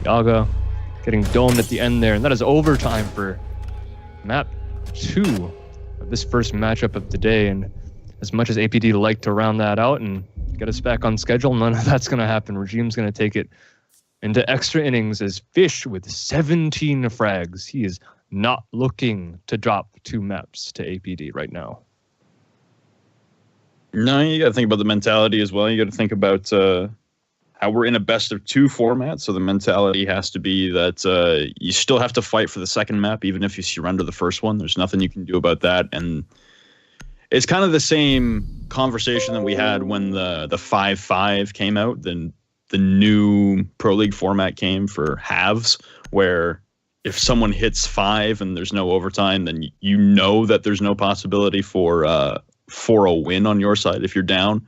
Yaga getting domed at the end there, and that is overtime for map 2 of this first matchup of the day. And as much as APD like to round that out and get us back on schedule, none of that's going to happen. Regime's going to take it into extra innings as Fish with 17 frags. He is not looking to drop 2 maps to APD right now. No, you got to think about the mentality as well. You got to think about how we're in a best of 2 format. So the mentality has to be that you still have to fight for the second map, even if you surrender the first one. There's nothing you can do about that. And it's kind of the same conversation that we had when the 5-5 came out. Then the new Pro League format came for halves, where if someone hits 5 and there's no overtime, then you know that there's no possibility for a win on your side if you're down.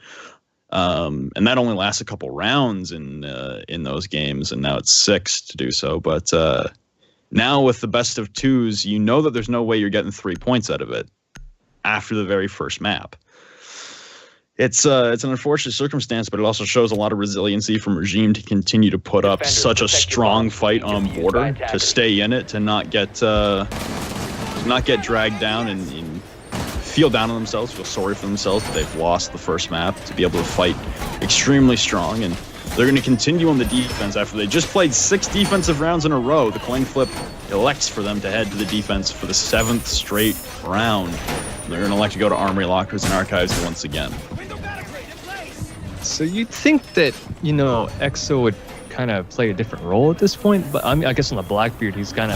And that only lasts a couple rounds in those games, and now it's 6 to do so. But now with the best of 2s, you know that there's no way you're getting 3 points out of it after the very first map. It's an unfortunate circumstance, but it also shows a lot of resiliency from Regime to continue to put up such a strong fight on border, to stay in it, to not get dragged down and feel down on themselves, feel sorry for themselves that they've lost the first map, to be able to fight extremely strong. And they're going to continue on the defense after they just played 6 defensive rounds in a row. The coin flip elects for them to head to the defense for the 7th straight round. They're going to elect to go to Armory Lockers and Archives once again. So you'd think that, EXO would kind of play a different role at this point, but I guess on the Blackbeard, he's got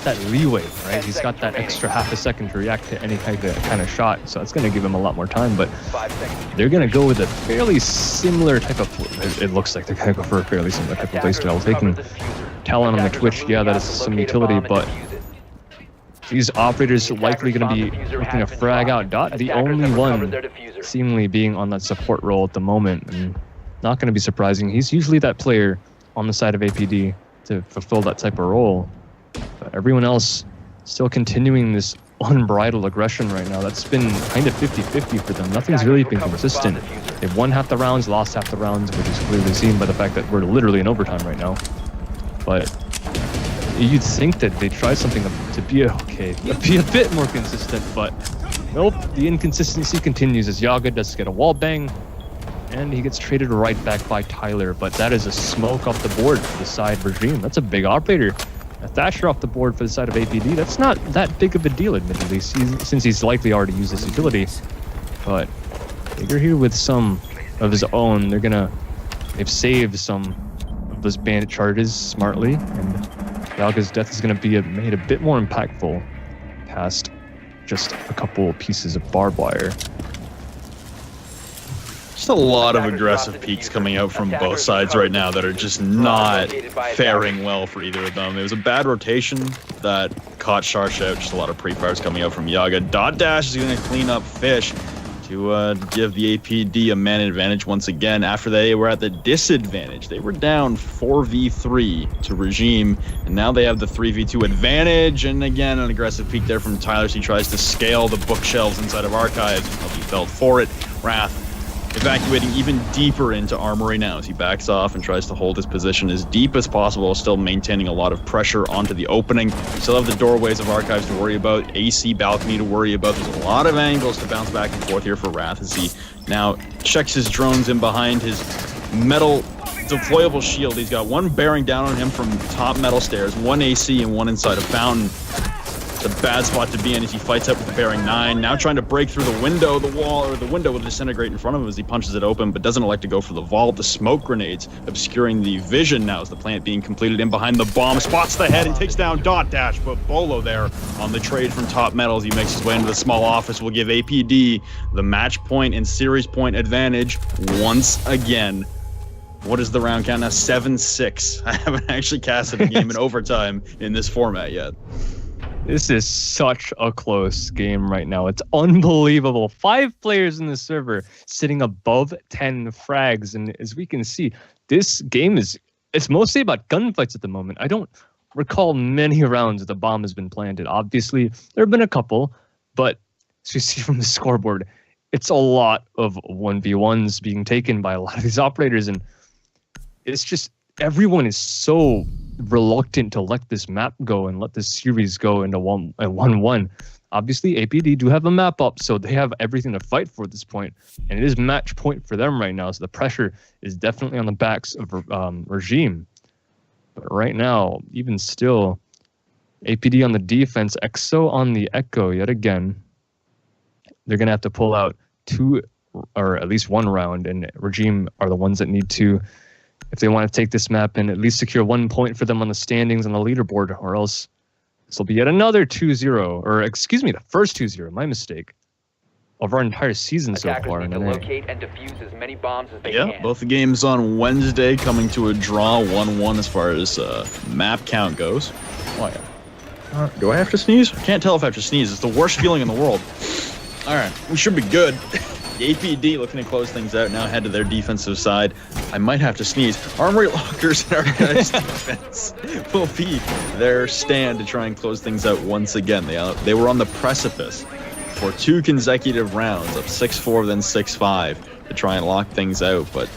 that leeway, right? He's got that extra half a second to react to any kind of shot, so it's going to give him a lot more time. But they're going to go with a fairly similar type of. It looks like they're going to go for a fairly similar type of playstyle. Taking Talon on the Twitch, yeah, that is some utility, but these operators are likely going to be looking to frag out Dot, the only one seemingly being on that support role at the moment, and not going to be surprising. He's usually that player on the side of APD to fulfill that type of role. But everyone else still continuing this unbridled aggression right now. That's been kind of 50-50 for them. Nothing's really been consistent. They've won half the rounds, lost half the rounds, which is clearly seen by the fact that we're literally in overtime right now. But you'd think that they try something to be a bit more consistent, but nope. The inconsistency continues as Yaga does get a wall bang, and he gets traded right back by Tyler. But that is a smoke off the board for the side Regime. That's a big operator. A Thatcher off the board for the side of APD. That's not that big of a deal, admittedly, since he's likely already used this utility. But Digger here with some of his own. They've saved some of those bandit charges smartly, and Yaga's death is going to be made a bit more impactful past just a couple pieces of barbed wire. Just a lot of aggressive peaks coming out from both sides right now that are just not faring well for either of them. It was a bad rotation that caught Sharsh out. Just a lot of pre-fires coming out from Yaga. Dot Dash is going to clean up Fish to give the APD a man advantage once again after they were at the disadvantage. They were down 4v3 to Regime, and now they have the 3v2 advantage. And again, an aggressive peek there from Tyler. So he tries to scale the bookshelves inside of Archives. He fell for it. Wrath evacuating even deeper into Armory now as he backs off and tries to hold his position as deep as possible, still maintaining a lot of pressure onto the opening. Still have the doorways of Archives to worry about, AC balcony to worry about. There's a lot of angles to bounce back and forth here for Wrath as he now checks his drones in behind his metal deployable shield. He's got one bearing down on him from top metal stairs, one AC and one inside a fountain. It's a bad spot to be in as he fights up with the bearing 9. Now trying to break through the window, the window will disintegrate in front of him as he punches it open, but doesn't elect to go for the vault. The smoke grenades obscuring the vision now as the plant being completed in behind the bomb. Spots the head and takes down Dot Dash, but Bolo there on the trade from top metal as he makes his way into the small office will give APD the match point and series point advantage once again. What is the round count now? 7-6. I haven't actually casted a game in overtime in this format yet. This is such a close game right now. It's unbelievable. 5 players in the server sitting above 10 frags. And as we can see, this game it's mostly about gunfights at the moment. I don't recall many rounds that the bomb has been planted. Obviously, there have been a couple, but as you see from the scoreboard, it's a lot of 1v1s being taken by a lot of these operators. And it's just everyone is so reluctant to let this map go and let this series go into 1-1. Obviously, APD do have a map up, so they have everything to fight for at this point, and it is match point for them right now. So the pressure is definitely on the backs of Regime. But right now, even still, APD on the defense, EXO on the Echo yet again. They're gonna have to pull out 2 or at least 1 round, and Regime are the ones that need to, if they want to take this map and at least secure 1 point for them on the standings on the leaderboard, or else this will be yet another 2-0, or excuse me, the first 2-0, my mistake, of our entire season so far. Need to locate and defuse as many bombs as they can. Both the games on Wednesday coming to a draw, 1-1 as far as map count goes. Oh, yeah. Do I have to sneeze? I can't tell if I have to sneeze. It's the worst feeling in the world. All right, we should be good. The APD looking to close things out now, head to their defensive side. I might have to sneeze. Armory Lockers and our guys' defense will be their stand to try and close things out once again. They were on the precipice for 2 consecutive rounds, up 6-4, then 6-5, to try and lock things out. But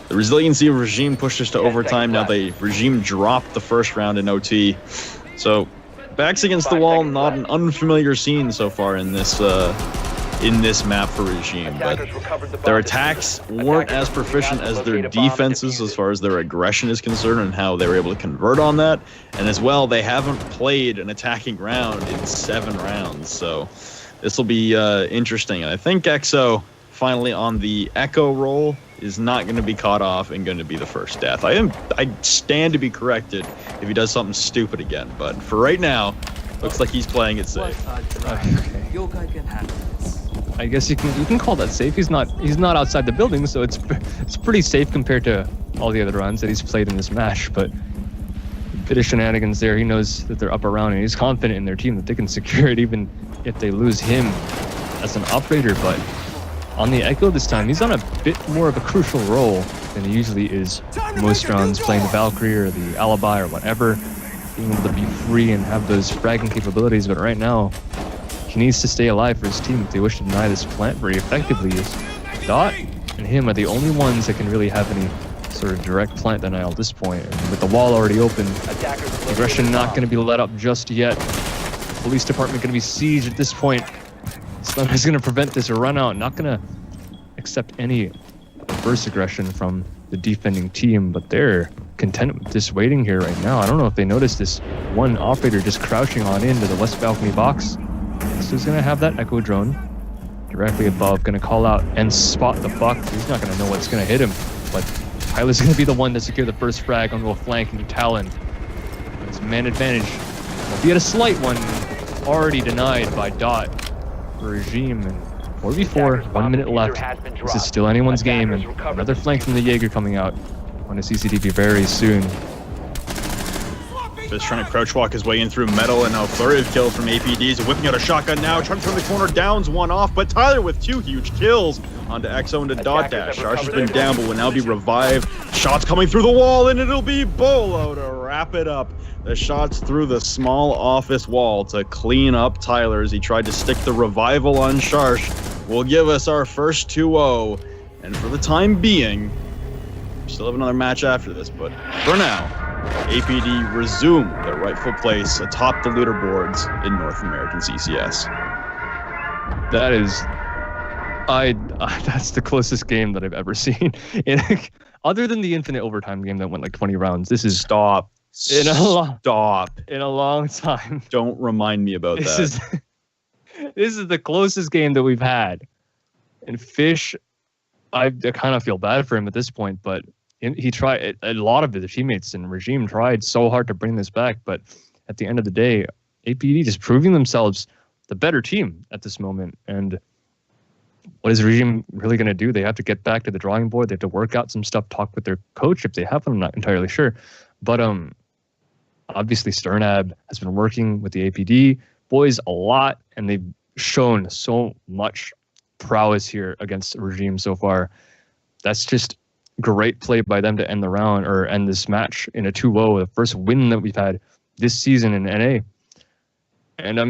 the resiliency of Regime pushed us to overtime. Now Regime dropped the first round in OT. So backs against the wall, not an unfamiliar scene so far in this map for Regime, but their attacks weren't as proficient as their defenses as far as their aggression is concerned and how they were able to convert on that. And as well, they haven't played an attacking round in 7 rounds, so this will be interesting. And I think EXO, finally on the Echo role, is not going to be caught off and going to be the first death. I stand to be corrected if he does something stupid again, but for right now, looks like he's playing it safe. I guess you can call that safe. He's not outside the building, so it's pretty safe compared to all the other rounds that he's played in this match. But a bit of shenanigans there. He knows that they're up around, and he's confident in their team that they can secure it even if they lose him as an operator. But on the Echo this time, he's on a bit more of a crucial role than he usually is most rounds, playing the Valkyrie or the Alibi or whatever, being able to be free and have those fragging capabilities. But right now, he needs to stay alive for his team if they wish to deny this plant very effectively. Dot and him are the only ones that can really have any sort of direct plant denial at this point. And with the wall already open, aggression not going to be let up just yet. Police department going to be sieged at this point. Slim is going to prevent this run out, not going to accept any reverse aggression from the defending team, but they're content with just waiting here right now. I don't know if they noticed this one operator just crouching on into the west balcony box. So he's going to have that Echo drone directly above, going to call out and spot the buck. He's not going to know what's going to hit him, but Tyler's going to be the one to secure the first frag onto a flank into Talon. It's man advantage. Will be at a slight one, already denied by Dot for Regime. And 4v4, 1 minute left. This is still anyone's game, and another flank from the Jaeger coming out on a CCTV very soon. Just trying to crouch walk his way in through metal, and now flurry of kills from APD. He's whipping out a shotgun now, trying to turn the corner, downs one off, but Tyler with 2 huge kills onto EXO into Dot Dash. Sharsh has been down, but will now be revived. Shots coming through the wall, and it'll be Bolo to wrap it up. The shots through the small office wall to clean up Tyler as he tried to stick the revival on Sharsh will give us our first 2-0. And for the time being, we still have another match after this, but for now, APD resume their rightful place atop the leaderboards in North American CCS. That is, that's the closest game that I've ever seen. Other than the infinite overtime game that went like 20 rounds, this is Stop. In a long time. Don't remind me about that. This is the closest game that we've had. And Fish, I kind of feel bad for him at this point, but he tried, a lot of the teammates and Regime tried so hard to bring this back, but at the end of the day, APD just proving themselves the better team at this moment. And what is Regime really going to do? They have to get back to the drawing board. They have to work out some stuff, talk with their coach if they have. I'm not entirely sure. But obviously Sternab has been working with the APD boys a lot, and they've shown so much prowess here against Regime so far. That's just great play by them to end the round, or end this match in a 2-0, the first win that we've had this season in NA. And I mean,